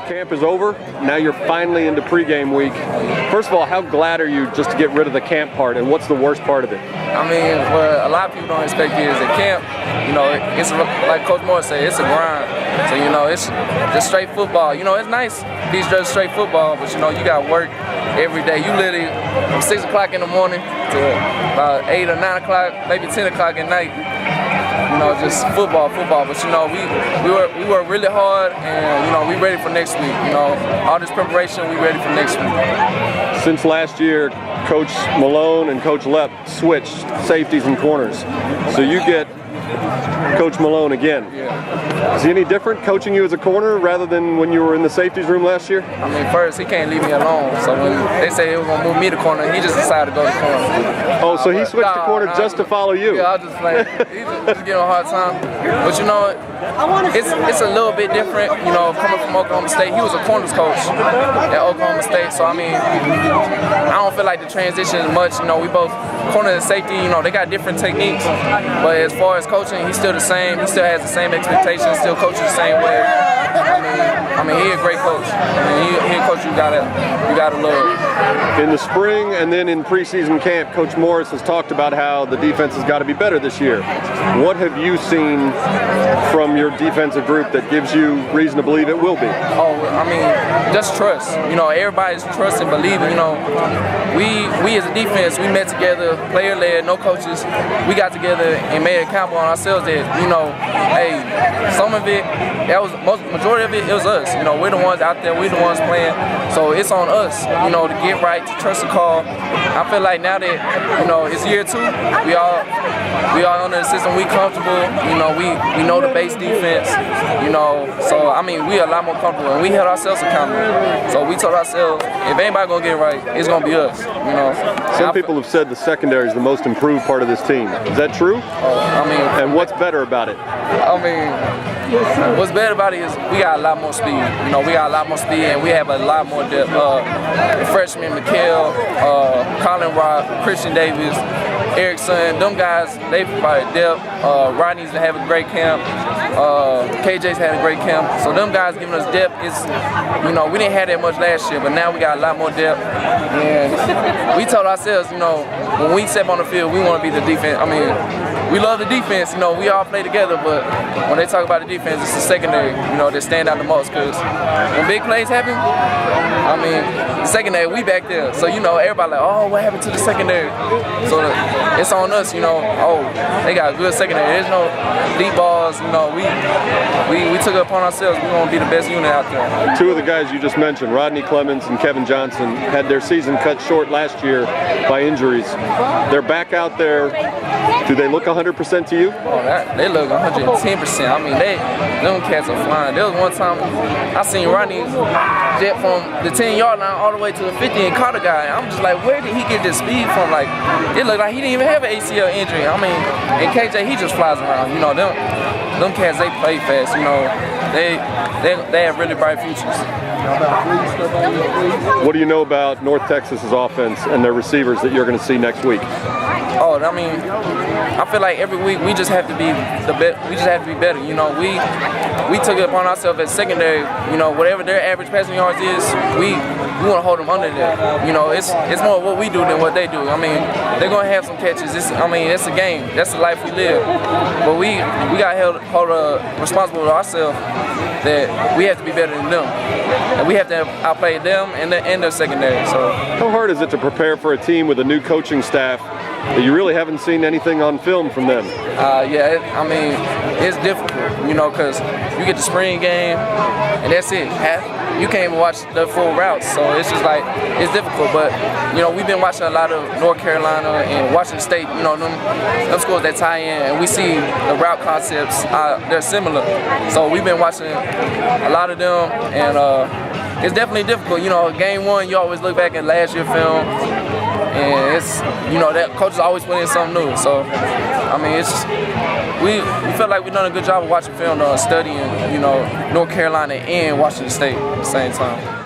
Camp is over. Now you're finally into pregame week. First of all, how glad are you just to get rid of the camp part, and what's the worst part of it? I mean, what a lot of people don't expect is at camp, it's like Coach Moore said, it's a grind. So, it's just straight football. It's nice to be just straight football, but, you got to work every day. You literally from 6 o'clock in the morning to about 8 or 9 o'clock, maybe 10 o'clock at night. Just football. But we work really hard, and we ready for next week. All this preparation, we ready for next week. Since last year, Coach Malone and Coach Lepp switched safeties and corners, so you get Coach Malone again. Yeah. Is he any different coaching you as a corner rather than when you were in the safeties room last year? I mean, first, he can't leave me alone. So when they say he was going to move me to corner, he just decided to go to corner. Oh, so he switched to corner just to follow you? Yeah, I was just like, he's just giving a hard time. But it's a little bit different, coming from Oklahoma State. He was a corners coach at Oklahoma State. So, I mean, I don't feel like the transition is much. We both corner and safety, they got different techniques. But as far as coaching, he's still the same. He still has the same expectations, still coaches the same way. I mean, he's a great coach. He's a coach you gotta love. In the spring and then in preseason camp, Coach Morris has talked about how the defense has got to be better this year. What have you seen from your defensive group that gives you reason to believe it will be? Oh, I mean, just trust. Everybody's trust and believing. We as a defense, we met together, player-led, no coaches. We got together and made a count on ourselves that, hey, some of it, majority of it was us. We're the ones out there, we're the ones playing. So it's on us, to get right, to trust the call. I feel like now that, it's year 2, we all under the system, we comfortable, we know the base defense, so I mean, we are a lot more comfortable and we held ourselves accountable. So we told ourselves, if anybody gonna get right, it's gonna be us, Some people have said the secondary is the most improved part of this team. Is that true? And what's better about it? What's better about it is we got a lot more speed. We got a lot more speed and we have a lot more depth. The freshman, Mikhail, Colin Rock, Christian Davis, Erickson, them guys, they provide depth. Rodney's been having a great camp. KJ's had a great camp. So them guys giving us depth is, we didn't have that much last year, but now we got a lot more depth. And we told ourselves, when we step on the field, we want to be the defense. We love the defense, we all play together, but when they talk about the defense, it's the secondary, that stand out the most. Because when big plays happen, the secondary, we back there. So, everybody like, oh, what happened to the secondary? So it's on us, oh, they got a good secondary. There's no deep balls, we took it upon ourselves. We're going to be the best unit out there. Two of the guys you just mentioned, Rodney Clements and Kevin Johnson, had their season cut short last year by injuries. They're back out there. Do they look 100% to you? Oh, they look 110%. Them cats are flying. There was one time I seen Rodney jet from the 10-yard line all the way to the 50 and caught a guy. I'm just like, where did he get this speed from? Like, it looked like he didn't even have an ACL injury. And KJ, he just flies around. Them cats, they play fast. They have really bright futures. What do you know about North Texas's offense and their receivers that you're going to see next week? Oh, I feel like every week we just have to be we just have to be better. We took it upon ourselves as secondary. Whatever their average passing yards is, we want to hold them under there. It's more what we do than what they do. They're gonna have some catches. It's a game. That's the life we live. But we got hold responsible to ourselves that we have to be better than them, and we have to outplay them and their secondary. So how hard is it to prepare for a team with a new coaching staff that you really haven't seen anything on film from them? It's difficult, because you get the spring game and that's it. You can't even watch the full routes, so it's just like, it's difficult. But, we've been watching a lot of North Carolina and Washington State, them schools that tie in, and we see the route concepts, they're similar. So we've been watching a lot of them, and it's definitely difficult. Game 1, you always look back at last year's film, and it's, that coaches always put in something new. So, it's just, we feel like we've done a good job of watching film, studying, North Carolina and Washington State at the same time.